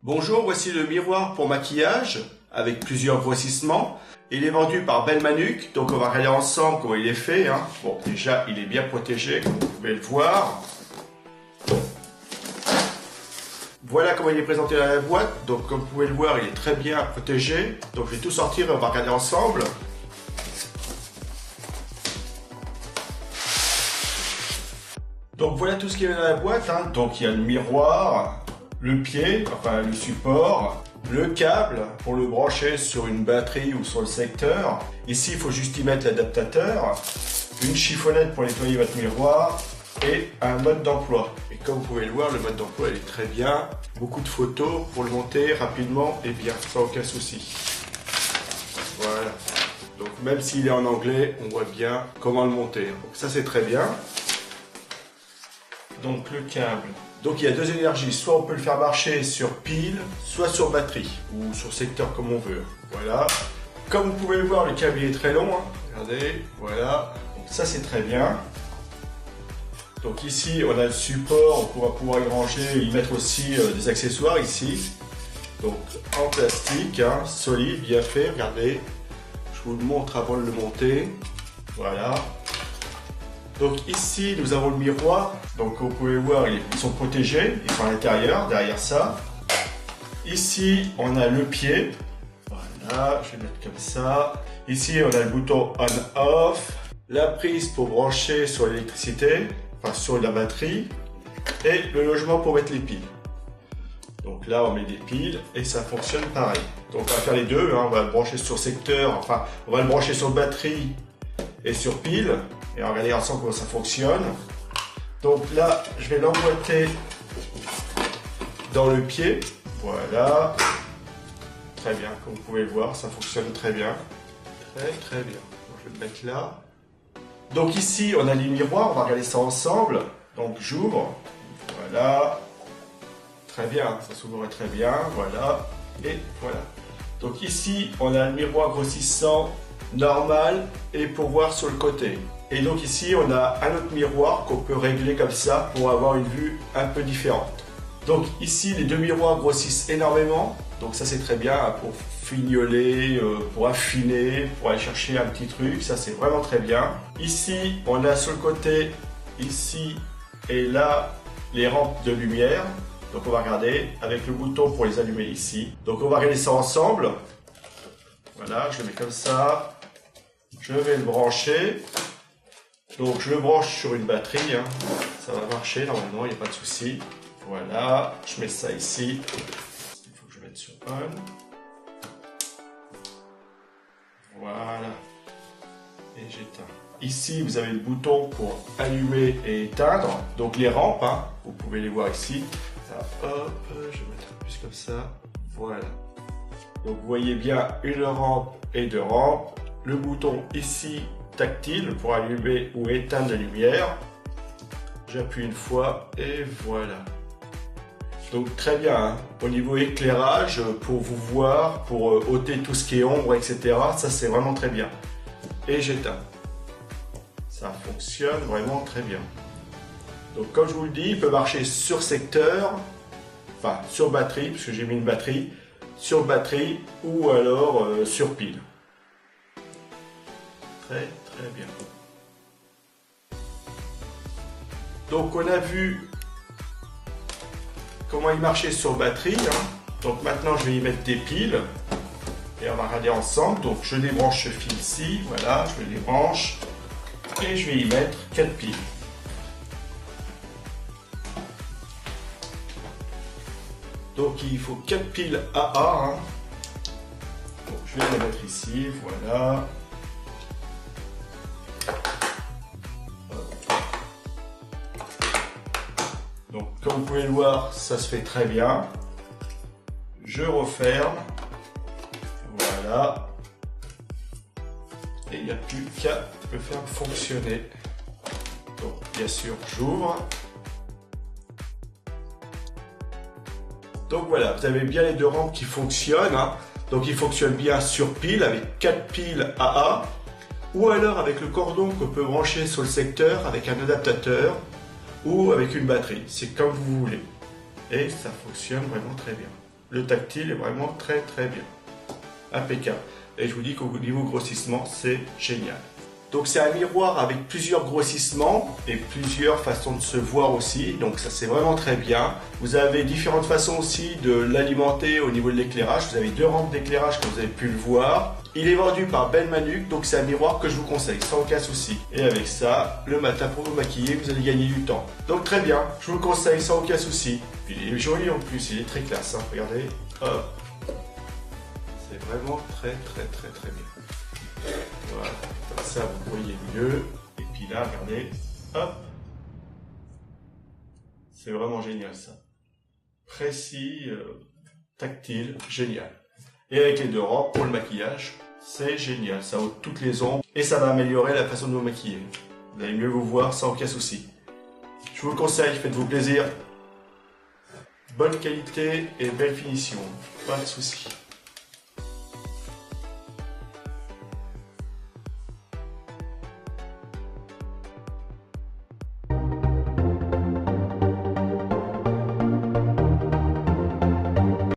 Bonjour, voici le miroir pour maquillage avec plusieurs grossissements. Il est vendu par Belmanuc, donc on va regarder ensemble comment il est fait. Bon, déjà, il est bien protégé, comme vous pouvez le voir. Voilà comment il est présenté dans la boîte. Donc, comme vous pouvez le voir, il est très bien protégé. Donc, je vais tout sortir et on va regarder ensemble. Donc, voilà tout ce qui est dans la boîte. Donc, il y a le miroir, le pied, enfin le support, le câble pour le brancher sur une batterie ou sur le secteur. Ici, il faut juste y mettre l'adaptateur, une chiffonnette pour nettoyer votre miroir et un mode d'emploi. Et comme vous pouvez le voir, le mode d'emploi est très bien. Beaucoup de photos pour le monter rapidement et bien, sans aucun souci. Voilà. Donc même s'il est en anglais, on voit bien comment le monter. Donc ça, c'est très bien. Donc le câble. Donc il y a deux énergies, soit on peut le faire marcher sur pile, soit sur batterie, ou sur secteur comme on veut. Voilà. Comme vous pouvez le voir, le câble est très long. Regardez, voilà. Donc ça c'est très bien. Donc ici on a le support, on va pouvoir y ranger et y mettre aussi des accessoires ici. Donc en plastique, solide, bien fait, regardez. Je vous le montre avant de le monter. Voilà. Donc ici nous avons le miroir, donc vous pouvez voir ils sont protégés, ils sont à l'intérieur, derrière ça. Ici on a le pied, voilà, je vais mettre comme ça. Ici on a le bouton on-off, la prise pour brancher sur l'électricité, enfin sur la batterie, et le logement pour mettre les piles. Donc là on met des piles et ça fonctionne pareil. Donc on va faire les deux, on va le brancher sur secteur, enfin on va le brancher sur batterie et sur pile. Et on va regarder ensemble comment ça fonctionne. Donc là, je vais l'emboîter dans le pied. Voilà. Très bien, comme vous pouvez le voir, ça fonctionne très bien. Très bien. Donc, je vais le mettre là. Donc ici, on a les miroirs. On va regarder ça ensemble. Donc j'ouvre. Voilà. Très bien, ça s'ouvre très bien. Voilà. Et voilà. Donc ici, on a le miroir grossissant normal et pour voir sur le côté. Et donc ici on a un autre miroir qu'on peut régler comme ça pour avoir une vue un peu différente. Donc ici les deux miroirs grossissent énormément, donc ça c'est très bien pour fignoler, pour affiner, pour aller chercher un petit truc, ça c'est vraiment très bien. Ici on a sur le côté, ici et là les rampes de lumière, donc on va regarder avec le bouton pour les allumer ici. Donc on va regarder ça ensemble. Voilà, je le mets comme ça. Je vais le brancher. Donc je le branche sur une batterie. Ça va marcher normalement, il n'y a pas de souci. Voilà, je mets ça ici. Il faut que je mette sur on. Voilà. Et j'éteins. Ici, vous avez le bouton pour allumer et éteindre. Donc les rampes, vous pouvez les voir ici. Ça, hop, je vais mettre plus comme ça. Voilà. Donc vous voyez bien une rampe et deux rampes. Le bouton ici tactile pour allumer ou éteindre la lumière. J'appuie une fois et voilà. Donc très bien, au niveau éclairage, pour vous voir, pour ôter tout ce qui est ombre, etc. Ça c'est vraiment très bien. Et j'éteins. Ça fonctionne vraiment très bien. Donc comme je vous le dis, il peut marcher sur secteur, enfin sur batterie, puisque j'ai mis une batterie, sur batterie ou alors sur pile. Très bien. Donc on a vu comment il marchait sur batterie. Donc maintenant je vais y mettre des piles et on va regarder ensemble. Donc je débranche ce fil ici, voilà, je le débranche et je vais y mettre 4 piles. Donc il faut 4 piles AA. Donc je vais les mettre ici, voilà. Donc comme vous pouvez le voir, ça se fait très bien. Je referme. Voilà. Et il n'y a plus qu'à le faire fonctionner. Donc bien sûr, j'ouvre. Donc voilà, vous avez bien les deux rampes qui fonctionnent. Donc il fonctionne bien sur pile avec 4 piles AA. Ou alors avec le cordon qu'on peut brancher sur le secteur avec un adaptateur. Ou avec une batterie, c'est comme vous voulez. Et ça fonctionne vraiment très bien. le tactile est vraiment très très bien. Impeccable. Et je vous dis qu'au niveau grossissement, c'est génial. Donc c'est un miroir avec plusieurs grossissements et plusieurs façons de se voir aussi. Donc ça c'est vraiment très bien. Vous avez différentes façons aussi de l'alimenter au niveau de l'éclairage. Vous avez 2 rampes d'éclairage comme vous avez pu le voir. Il est vendu par Ben Manuk, donc c'est un miroir que je vous conseille sans aucun souci. Et avec ça, le matin pour vous maquiller, vous allez gagner du temps. Donc très bien, je vous le conseille sans aucun souci. Puis il est joli en plus, il est très classe, hein. Regardez, hop. C'est vraiment très bien. Voilà, comme ça vous voyez mieux. Et puis là, regardez, hop. C'est vraiment génial ça. Précis, tactile, génial. Et avec les 2 rampes pour le maquillage, c'est génial. Ça ôte toutes les ombres et ça va améliorer la façon de vous maquiller. Vous allez mieux vous voir sans aucun souci. Je vous le conseille, faites-vous plaisir. Bonne qualité et belle finition. Pas de souci.